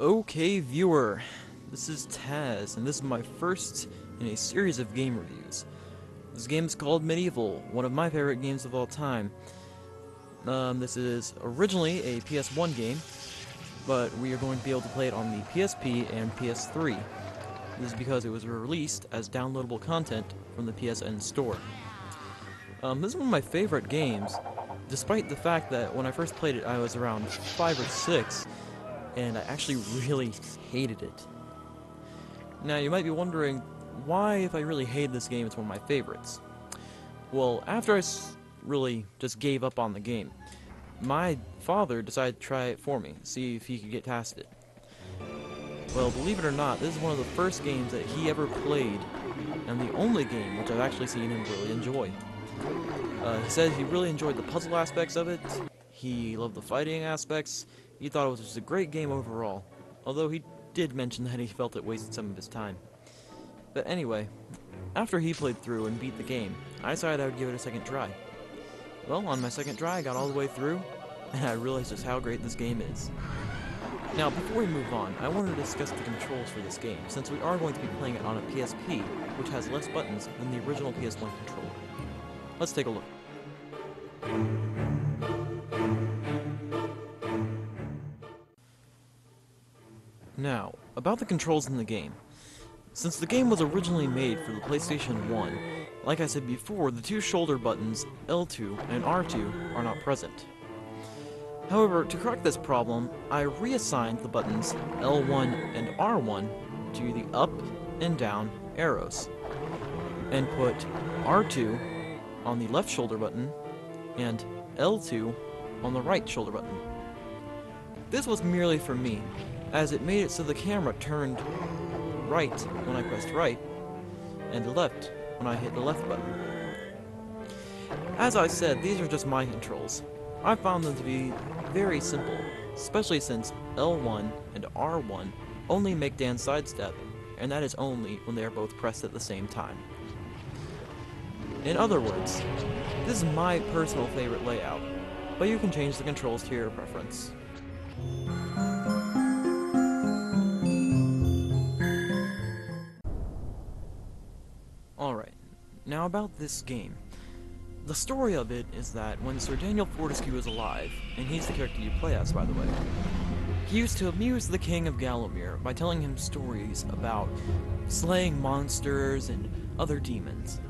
Okay, viewer, this is Taz, and this is my first in a series of game reviews. This game is called MediEvil, one of my favorite games of all time. This is originally a PS1 game, but we are going to be able to play it on the PSP and PS3. This is because it was released as downloadable content from the PSN store. This is one of my favorite games, despite the fact that when I first played it I was around 5 or 6, and I actually really hated it. Now, you might be wondering, why, if I really hate this game, it's one of my favorites? Well, after I really just gave up on the game, my father decided to try it for me, see if he could get past it. Well, believe it or not, this is one of the first games that he ever played, and the only game which I've actually seen him really enjoy. He said he really enjoyed the puzzle aspects of it, he loved the fighting aspects, he thought it was just a great game overall, although he did mention that he felt it wasted some of his time. But anyway, after he played through and beat the game, I decided I would give it a second try. Well, on my second try I got all the way through, and I realized just how great this game is. Now, before we move on, I want to discuss the controls for this game, since we are going to be playing it on a PSP, which has less buttons than the original PS1 controller. Let's take a look. Now, about the controls in the game. Since the game was originally made for the PlayStation 1, like I said before, the two shoulder buttons, L2 and R2, are not present. However, to correct this problem, I reassigned the buttons L1 and R1 to the up and down arrows, and put R2 on the left shoulder button and L2 on the right shoulder button. This was merely for me, as it made it so the camera turned right when I pressed right, and left when I hit the left button. As I said, these are just my controls. I found them to be very simple, especially since L1 and R1 only make Dan sidestep, and that is only when they are both pressed at the same time. In other words, this is my personal favorite layout, but you can change the controls to your preference. Alright, now about this game. The story of it is that when Sir Daniel Fortescue was alive, and he's the character you play as, by the way, he used to amuse the King of Gallowmere by telling him stories about slaying monsters and other demons.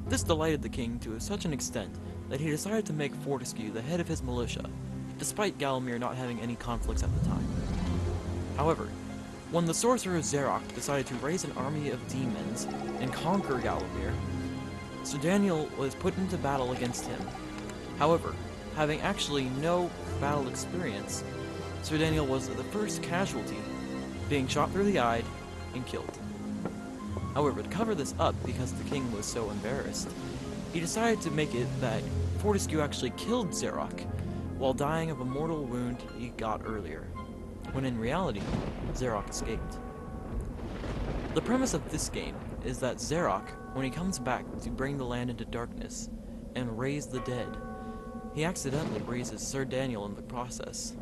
This delighted the king to such an extent that he decided to make Fortescue the head of his militia, despite Gallowmere not having any conflicts at the time. However, when the sorcerer Xeroc decided to raise an army of demons and conquer Gallowmere, Sir Daniel was put into battle against him. However, having actually no battle experience, Sir Daniel was the first casualty, being shot through the eye and killed. However, to cover this up, because the king was so embarrassed, he decided to make it that Fortescue actually killed Xeroc while dying of a mortal wound he got earlier, when in reality, Xeroc escaped. The premise of this game is that Xeroc, when he comes back to bring the land into darkness and raise the dead, he accidentally raises Sir Daniel in the process.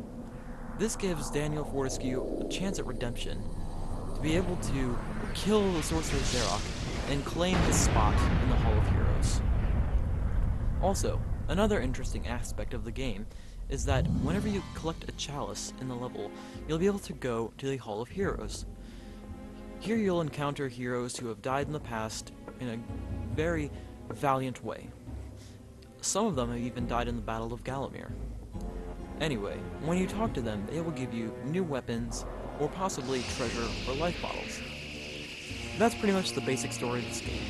This gives Daniel Fortescue a chance at redemption, to be able to kill the sorcerer Xeroc and claim his spot in the Hall of Heroes. Also, another interesting aspect of the game is that whenever you collect a chalice in the level, you'll be able to go to the Hall of Heroes. Here you'll encounter heroes who have died in the past in a very valiant way. Some of them have even died in the Battle of Gallowmere. Anyway, when you talk to them, they will give you new weapons, or possibly treasure or life bottles. That's pretty much the basic story of this game.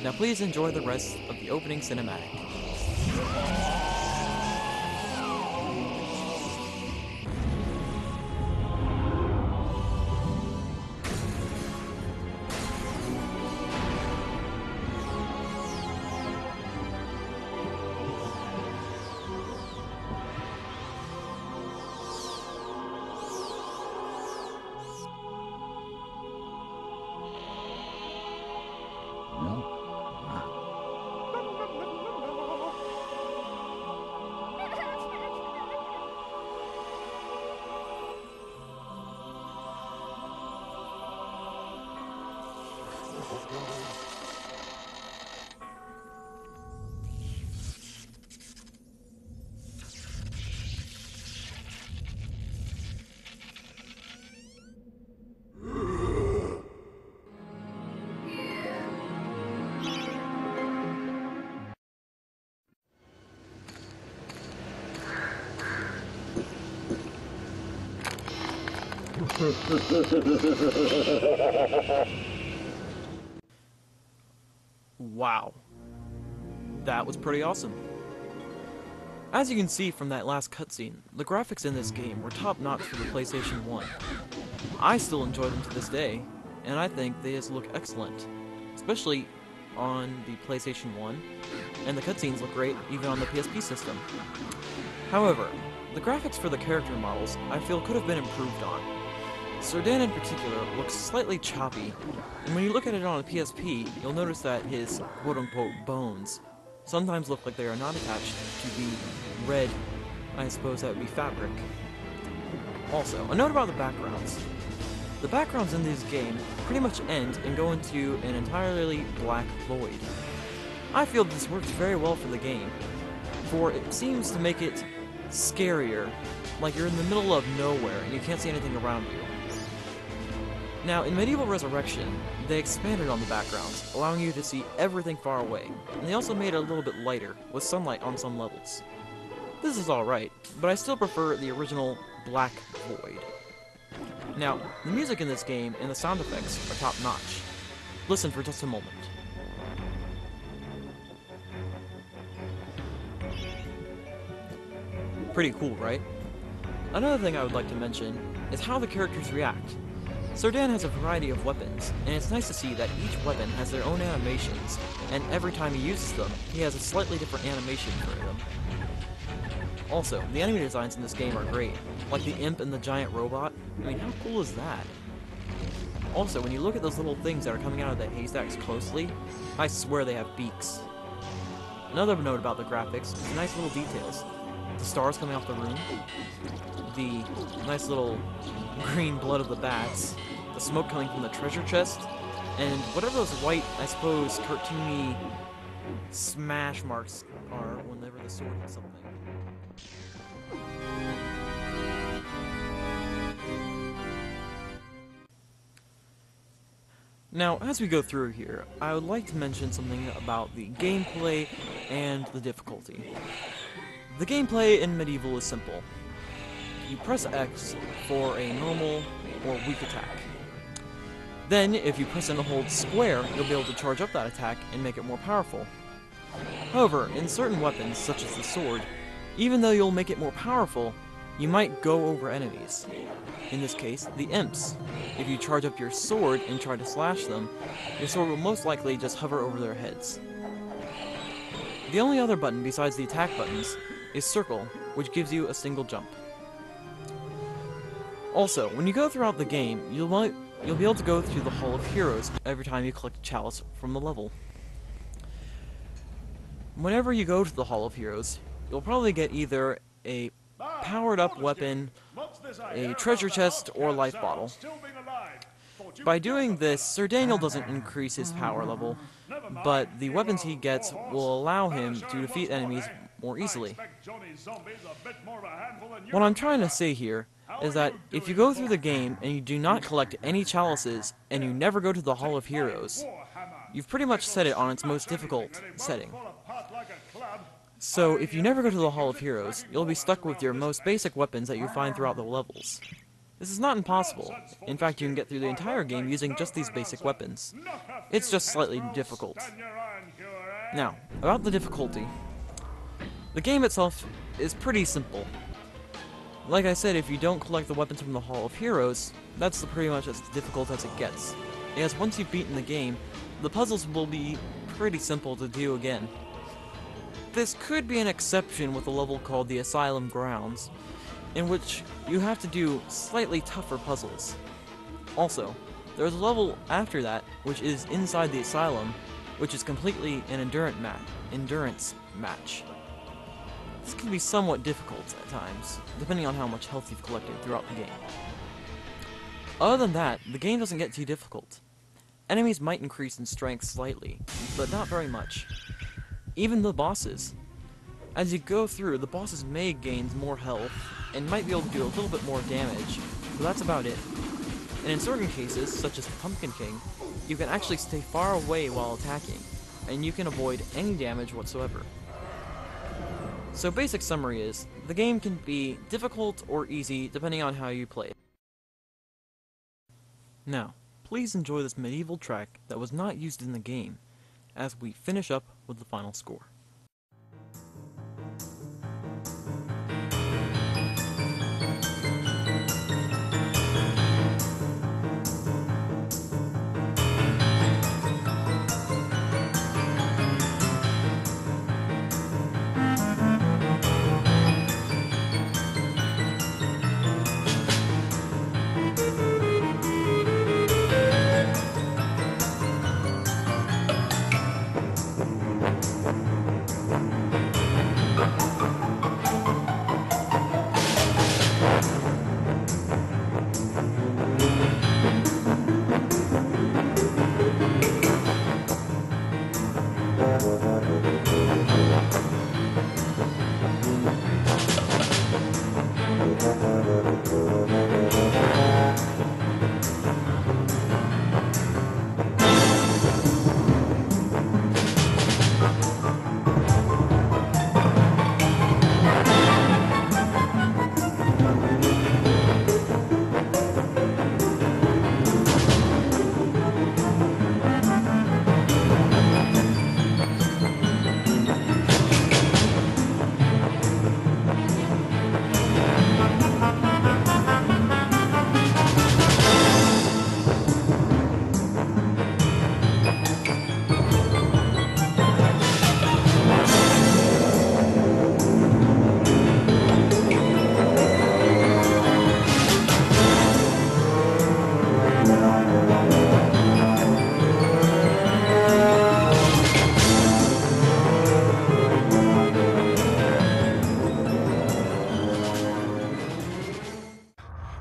Now please enjoy the rest of the opening cinematic. Wow. That was pretty awesome. As you can see from that last cutscene, the graphics in this game were top-notch for the PlayStation 1. I still enjoy them to this day, and I think they just look excellent, especially on the PlayStation 1, and the cutscenes look great even on the PSP system. However, the graphics for the character models I feel could have been improved on. Zerdan in particular looks slightly choppy, and when you look at it on a PSP, you'll notice that his quote-unquote bones sometimes look like they are not attached to the red, I suppose that would be fabric. Also, a note about the backgrounds. The backgrounds in this game pretty much end and go into an entirely black void. I feel this works very well for the game, for it seems to make it scarier, like you're in the middle of nowhere and you can't see anything around you. Now, in MediEvil Resurrection, they expanded on the backgrounds, allowing you to see everything far away, and they also made it a little bit lighter, with sunlight on some levels. This is alright, but I still prefer the original black void. Now, the music in this game and the sound effects are top-notch. Listen for just a moment. Pretty cool, right? Another thing I would like to mention is how the characters react. Zerdan has a variety of weapons, and it's nice to see that each weapon has their own animations, and every time he uses them, he has a slightly different animation for them. Also, the enemy designs in this game are great, like the imp and the giant robot. I mean, how cool is that? Also, when you look at those little things that are coming out of the haystacks closely, I swear they have beaks. Another note about the graphics is the nice little details. The stars coming off the room, the nice little green blood of the bats, the smoke coming from the treasure chest, and whatever those white, I suppose, cartoony smash marks are whenever the sword hits something. Now, as we go through here, I would like to mention something about the gameplay and the difficulty. The gameplay in MediEvil is simple. You press X for a normal or weak attack. Then, if you press and hold square, you'll be able to charge up that attack and make it more powerful. However, in certain weapons, such as the sword, even though you'll make it more powerful, you might go over enemies. In this case, the imps. If you charge up your sword and try to slash them, your sword will most likely just hover over their heads. The only other button besides the attack buttons is circle, which gives you a single jump. Also, when you go throughout the game, you'll be able to go through the Hall of Heroes every time you collect a chalice from the level. Whenever you go to the Hall of Heroes, you'll probably get either a powered-up weapon, a treasure chest, or a life bottle. By doing this, Sir Daniel doesn't increase his power level, but the weapons he gets will allow him to defeat enemies more easily. What I'm trying to say here is that if you go through the game and you do not collect any chalices and you never go to the Hall of Heroes, you've pretty much set it on its most difficult setting. So if you never go to the Hall of Heroes, you'll be stuck with your most basic weapons that you find throughout the levels. This is not impossible. In fact, you can get through the entire game using just these basic weapons. It's just slightly difficult. Now, about the difficulty. The game itself is pretty simple. Like I said, if you don't collect the weapons from the Hall of Heroes, that's pretty much as difficult as it gets. As once you've beaten the game, the puzzles will be pretty simple to do again. This could be an exception with a level called the Asylum Grounds, in which you have to do slightly tougher puzzles. Also, there's a level after that, which is inside the Asylum, which is completely an endurance match. This can be somewhat difficult at times, depending on how much health you've collected throughout the game. Other than that, the game doesn't get too difficult. Enemies might increase in strength slightly, but not very much. Even the bosses. As you go through, the bosses may gain more health, and might be able to do a little bit more damage, but that's about it. And in certain cases, such as the Pumpkin King, you can actually stay far away while attacking, and you can avoid any damage whatsoever. So basic summary is, the game can be difficult or easy depending on how you play it. Now, please enjoy this medieval track that was not used in the game, as we finish up with the final score.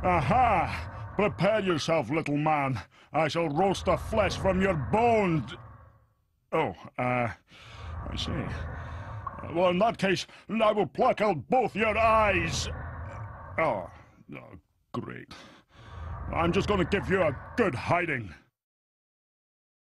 Aha! Prepare yourself, little man. I shall roast the flesh from your bones. Oh, I see. Well, in that case, I will pluck out both your eyes. Oh, great. I'm just going to give you a good hiding.